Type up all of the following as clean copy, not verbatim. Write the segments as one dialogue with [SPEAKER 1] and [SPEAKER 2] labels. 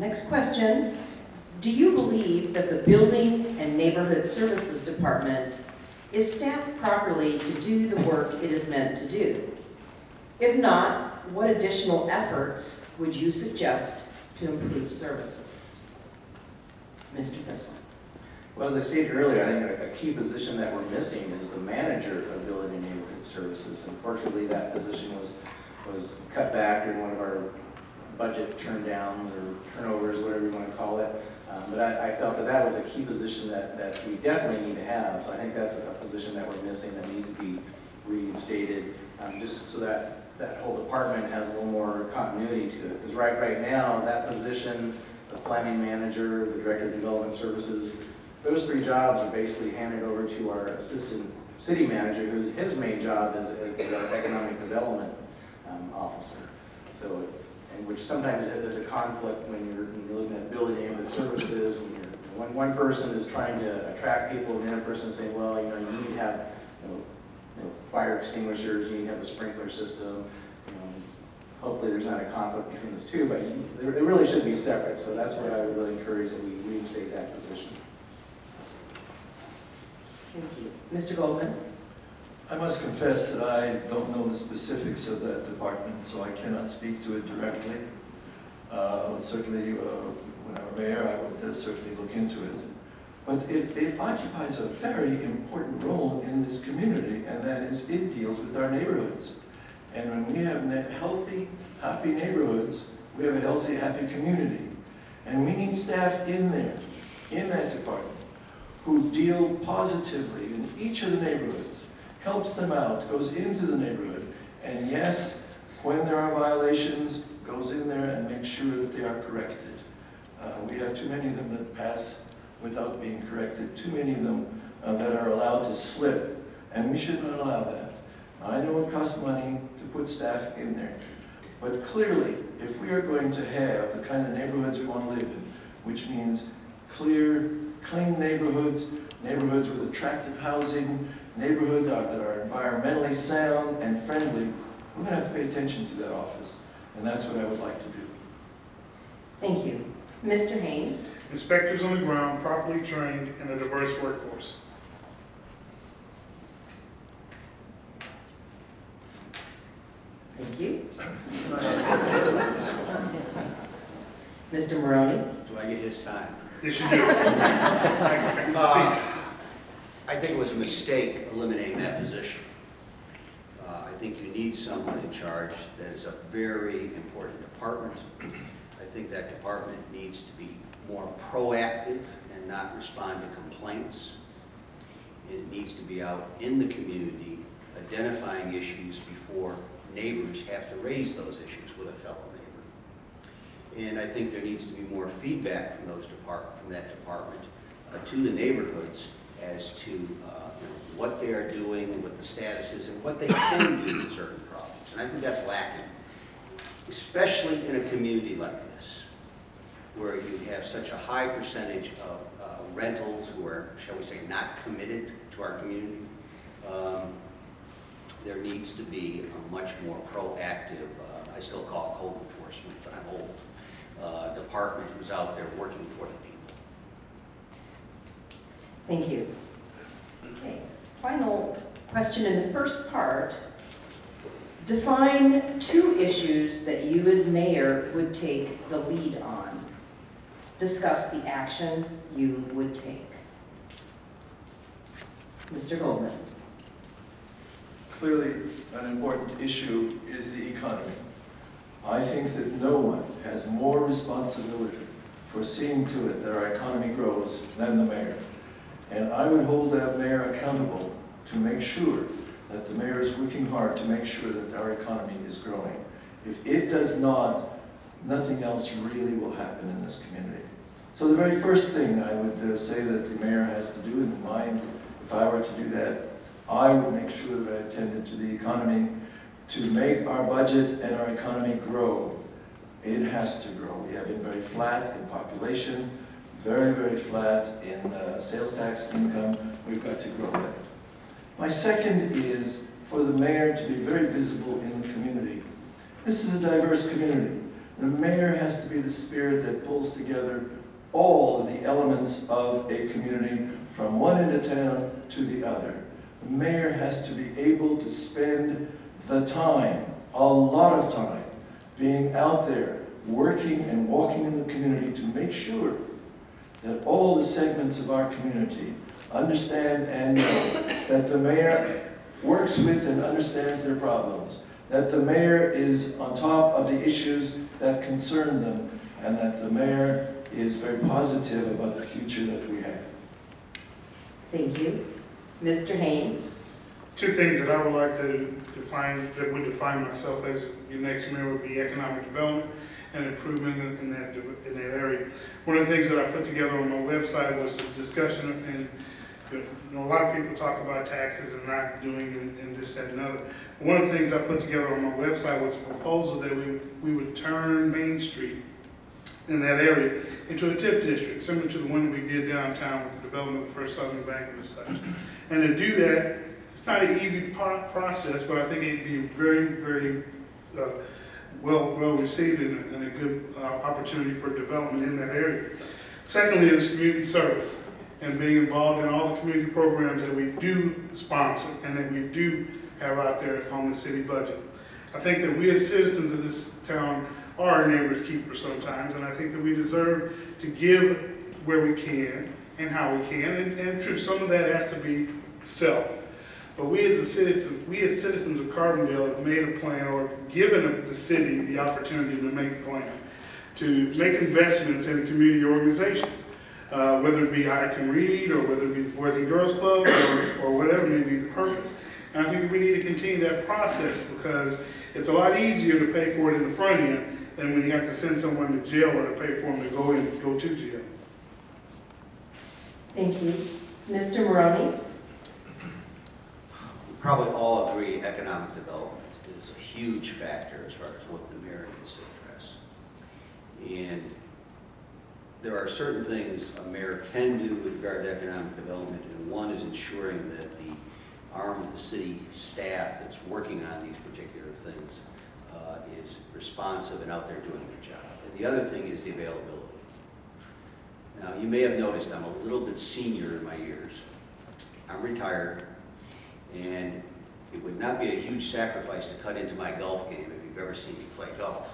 [SPEAKER 1] Next question. Do you believe that the Building and Neighborhood Services Department is staffed properly to do the work it is meant to do? If not, what additional efforts would you suggest to improve services? Mr. President.
[SPEAKER 2] Well, as I stated earlier, I think a key position that we're missing is the manager of Building and Neighborhood Services. Unfortunately, that position was cut back during one of our budget turndowns or turnovers, whatever you want to call it. But I felt that was a key position that we definitely need to have. So I think that's a position that we're missing that needs to be reinstated, just so that whole department has a little more continuity to it. Because right now, that position, the planning manager, the director of development services, those three jobs are basically handed over to our assistant city manager, his main job is our economic development officer. So, and which sometimes is a conflict when you're looking at building neighborhood services. When one person is trying to attract people, and the other person is saying, well, you need to have fire extinguishers, you need to have a sprinkler system. Hopefully there's not a conflict between those two, but it really should be separate. So that's what I would really encourage, that we reinstate that position.
[SPEAKER 1] Thank you. Mr. Goldman.
[SPEAKER 3] I must confess that I don't know the specifics of that department, so I cannot speak to it directly. Certainly, when I'm mayor, I would certainly look into it. But it occupies a very important role in this community, and that is it deals with our neighborhoods. And when we have healthy, happy neighborhoods, we have a healthy, happy community. And we need staff in there, in that department, who deal positively in each of the neighborhoods, helps them out, goes into the neighborhood, and yes, when there are violations, goes in there and makes sure that they are corrected. We have too many of them that pass without being corrected, too many of them that are allowed to slip, and we should not allow that. I know it costs money to put staff in there, but clearly, if we are going to have the kind of neighborhoods we want to live in, which means clear, clean neighborhoods, neighborhoods with attractive housing, neighborhoods that are environmentally sound and friendly, we're going to have to pay attention to that office, and that's what I would like to do.
[SPEAKER 1] Thank you. Mr. Haynes.
[SPEAKER 4] Inspectors on the ground, properly trained, and a diverse workforce.
[SPEAKER 1] Thank you. Mr. Maroney.
[SPEAKER 5] Do I get his time?
[SPEAKER 4] Yes, you do.
[SPEAKER 5] I think it was a mistake eliminating that position. I think you need someone in charge. That is a very important department. I think that department needs to be more proactive and not respond to complaints. And it needs to be out in the community identifying issues before neighbors have to raise those issues with a fellow neighbor. And I think there needs to be more feedback from that department to the neighborhoods as to what they are doing, what the status is, and what they can do with certain problems. And I think that's lacking, especially in a community like this, where you have such a high percentage of rentals who are, shall we say, not committed to our community. There needs to be a much more proactive, I still call it code enforcement, but I'm old, department who's out there working for the people.
[SPEAKER 1] Thank you. Okay, final question in the first part. Define 2 issues that you as mayor would take the lead on. Discuss the action you would take. Mr. Goldman.
[SPEAKER 3] Clearly, an important issue is the economy. I think that no one has more responsibility for seeing to it that our economy grows than the mayor. And I would hold that mayor accountable to make sure that the mayor is working hard to make sure that our economy is growing. If it does not, nothing else really will happen in this community. So the very first thing I would say that the mayor has to do in mind, if I were to do that, I would make sure that I attended to the economy to make our budget and our economy grow. It has to grow. We have been very flat in population, very, very flat in sales tax income. We've got to grow that. My second is for the mayor to be very visible in the community. This is a diverse community. The mayor has to be the spirit that pulls together all of the elements of a community from one end of town to the other. The mayor has to be able to spend the time, a lot of time, being out there, working and walking in the community to make sure that all the segments of our community understand and know that the mayor works with and understands their problems, that the mayor is on top of the issues that concern them, and that the mayor is very positive about the future that we have.
[SPEAKER 1] Thank you. Mr. Haynes?
[SPEAKER 4] Two things that I would like to define, that would define myself as your next mayor, would be economic development and improvement in that area. One of the things that I put together on my website was a discussion, and you know, a lot of people talk about taxes and not doing and this, that, and other. One of the things I put together on my website was a proposal that we would turn Main Street in that area into a TIF district, similar to the one we did downtown with the development of First Southern Bank and such. And to do that, it's not an easy process, but I think it'd be very, very well received and a good opportunity for development in that area. Secondly is community service and being involved in all the community programs that we do sponsor and that we do have out there on the city budget. I think that we as citizens of this town are our neighbor's keepers sometimes, and I think that we deserve to give where we can and how we can, and true, some of that has to be self. But we as citizens of Carbondale have made a plan, or given the city the opportunity to make a plan, to make investments in community organizations, whether it be I Can Read, or whether it be Boys and Girls Club, or whatever may be the purpose. And I think that we need to continue that process, because it's a lot easier to pay for it in the front end than when you have to send someone to jail or to pay for them to go to jail.
[SPEAKER 1] Thank you. Mr. Maroney?
[SPEAKER 5] We probably all agree economic development is a huge factor as far as what the mayor needs to address. And there are certain things a mayor can do with regard to economic development, and one is ensuring that the arm of the city staff that's working on these particular things is responsive and out there doing their job. And the other thing is the availability. Now, you may have noticed I'm a little bit senior in my years. I'm retired, and it would not be a huge sacrifice to cut into my golf game, if you've ever seen me play golf,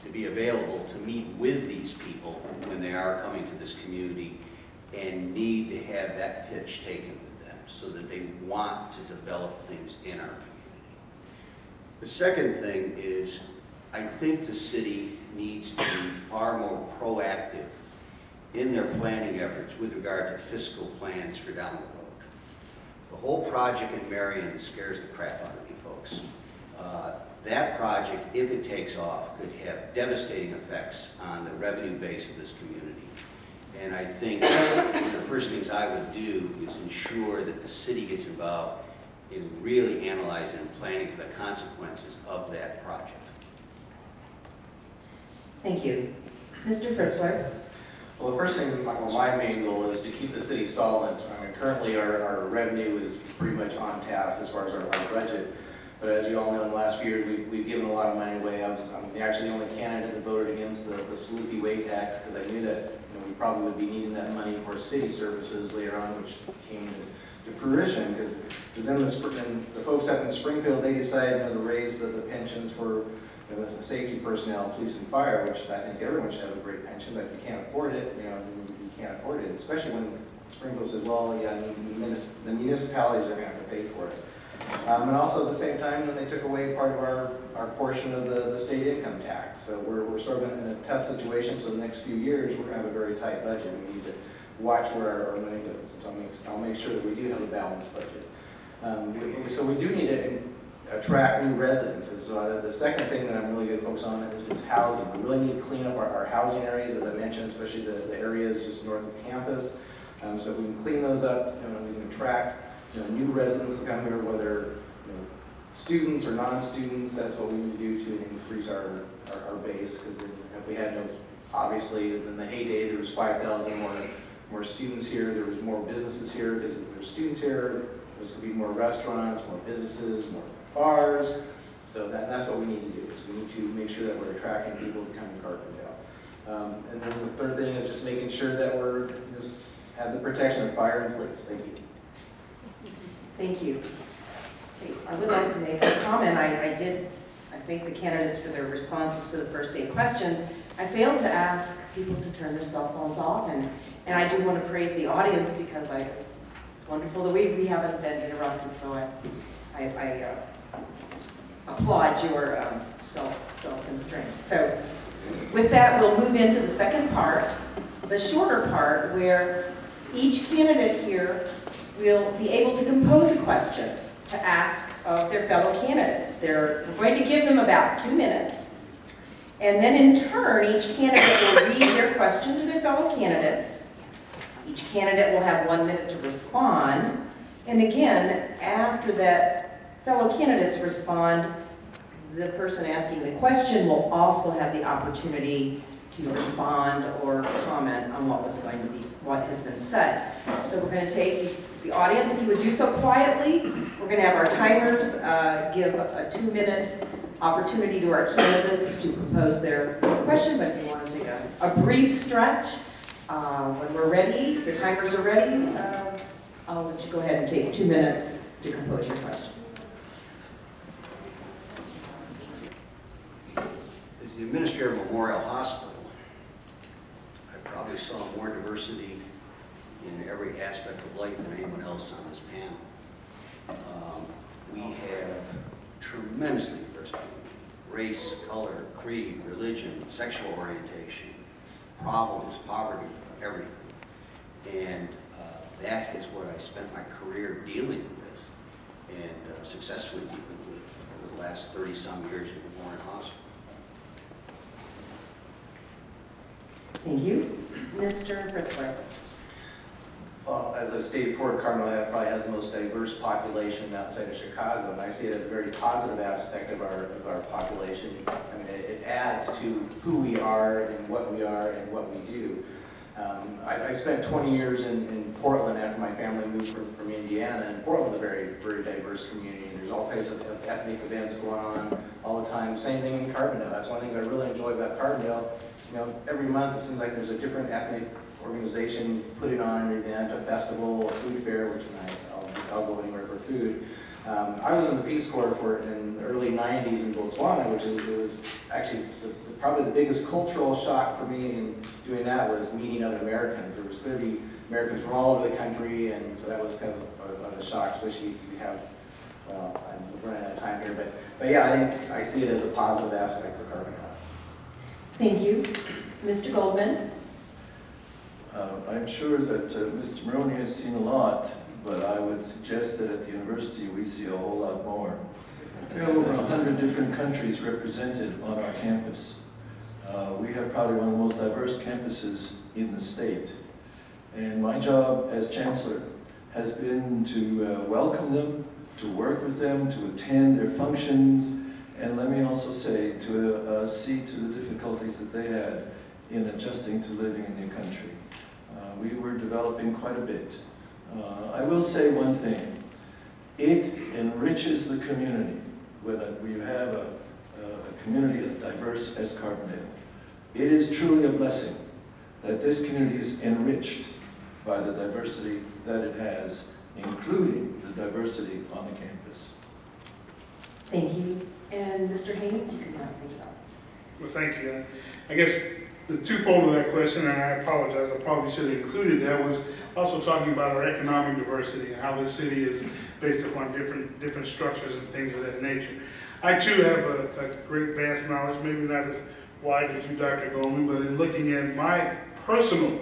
[SPEAKER 5] to be available to meet with these people when they are coming to this community and need to have that pitch taken with them so that they want to develop things in our community. The second thing is, I think the city needs to be far more proactive in their planning efforts with regard to fiscal plans for down the road. The whole project in Marion scares the crap out of me, folks. That project, if it takes off, could have devastating effects on the revenue base of this community. And I think one of the first things I would do is ensure that the city gets involved in really analyzing and planning for the consequences of that project.
[SPEAKER 1] Thank you. Mr. Fritzler?
[SPEAKER 2] Well, the first thing, my main goal is to keep the city solvent. I mean, currently our revenue is pretty much on task as far as our budget. But as you all know, in the last few years, we've given a lot of money away. I'm actually the only candidate that voted against the Sloopy way tax, because I knew that we probably would be needing that money for city services later on, which came to fruition, because in the folks up in Springfield, they decided to raise the pensions for the safety personnel, police and fire, which I think everyone should have a great pension, but if you can't afford it, you can't afford it, especially when Springfield says, well, yeah, the municipalities are going to have to pay for it. And also at the same time, then they took away part of our portion of the state income tax. So we're sort of in a tough situation. So the next few years, we're going to have a very tight budget. We need to watch where our money goes. So I'll make sure that we do have a balanced budget. So we do need to attract new residences. So the second thing that I'm really going to focus on is housing. We really need to clean up our housing areas, as I mentioned, especially the areas just north of campus. So if we can clean those up, we can attract new residents to come here, whether students or non-students. That's what we need to do to increase our base. Because if we had obviously in the heyday there was 5,000 more students here. There was more businesses here. Because if there's students here, there's going to be more restaurants, more businesses, more bars. So that's what we need to do, is we need to make sure that we're attracting people to come to Carbondale. And then the third thing is just making sure that we're just have the protection of fire and police. Thank you.
[SPEAKER 1] Thank you. Okay, I would like to make a comment. I thank the candidates for their responses for the first 8 questions. I failed to ask people to turn their cell phones off, and I do want to praise the audience because it's wonderful that we haven't been interrupted, so I applaud your self-constraint. So with that, we'll move into the second part, the shorter part, where each candidate here will be able to compose a question to ask of their fellow candidates. We're going to give them about 2 minutes. And then in turn, each candidate will read their question to their fellow candidates. Each candidate will have 1 minute to respond. And again, after that fellow candidates respond, the person asking the question will also have the opportunity to respond or comment on what has been said. So we're going to take the audience, if you would do so quietly. We're going to have our timers give a 2-minute opportunity to our candidates to propose their question, but if you want to take a brief stretch, when we're ready, the timers are ready, I'll let you go ahead and take 2 minutes to compose your question.
[SPEAKER 5] As the administrator of Memorial Hospital, I probably saw more diversity in every aspect of life than anyone else on this panel. We have tremendously diverse community: race, color, creed, religion, sexual orientation, problems, poverty, everything. And that is what I spent my career dealing with and successfully dealing with over the last 30-some years at Memorial Hospital.
[SPEAKER 1] Thank you. Mr. Fritzler.
[SPEAKER 2] Well, as I stated before, Carbondale probably has the most diverse population outside of Chicago, and I see it as a very positive aspect of our population. I mean, it adds to who we are and what we do. I spent 20 years in Portland after my family moved from Indiana, and Portland's a very, very diverse community. There's all types of ethnic events going on all the time. Same thing in Carbondale. That's one of the things I really enjoy about Carbondale. You know, every month it seems like there's a different ethnic organization putting on an event, a festival, a food fair, which I'll go anywhere for food. I was in the Peace Corps in the early 90s in Botswana, which was actually probably the biggest cultural shock for me in doing that was meeting other Americans. There was 30 Americans from all over the country, and so that was kind of a shock, especially if you have, well, I'm running out of time here, but yeah, I see it as a positive aspect for Carbondale.
[SPEAKER 1] Thank you. Mr. Goldman.
[SPEAKER 3] I'm sure that Mr. Maroney has seen a lot, but I would suggest that at the university we see a whole lot more. We have over 100 different countries represented on our campus. We have probably one of the most diverse campuses in the state. And my job as chancellor has been to welcome them, to work with them, to attend their functions, and let me also say to see to the difficulties that they had in adjusting to living in the country. We were developing quite a bit. I will say one thing. It enriches the community when we have a community as diverse as Carbondale. It is truly a blessing that this community is enriched by the diversity that it has, including the diversity on the campus.
[SPEAKER 1] Thank you. And Mr. Haynes, you can wrap things up.
[SPEAKER 4] Well, thank you. I guess the twofold of that question, and I apologize, I probably should have included that, was also talking about our economic diversity and how this city is based upon different structures and things of that nature. I too have a great vast knowledge, maybe not as wide as you, Dr. Goldman, but in looking at my personal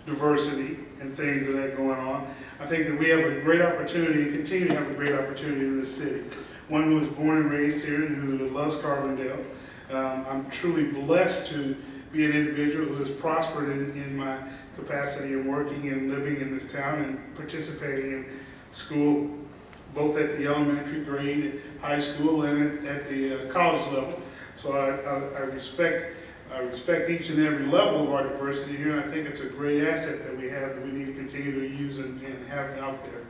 [SPEAKER 4] diversity and things that are going on, I think that we have a great opportunity and continue to have a great opportunity in this city. One who was born and raised here and who loves Carbondale. I'm truly blessed to be an individual who has prospered in my capacity of working and living in this town and participating in school, both at the elementary grade, high school, and at the college level. So I respect each and every level of our diversity here, and I think it's a great asset that we have that we need to continue to use and have out there.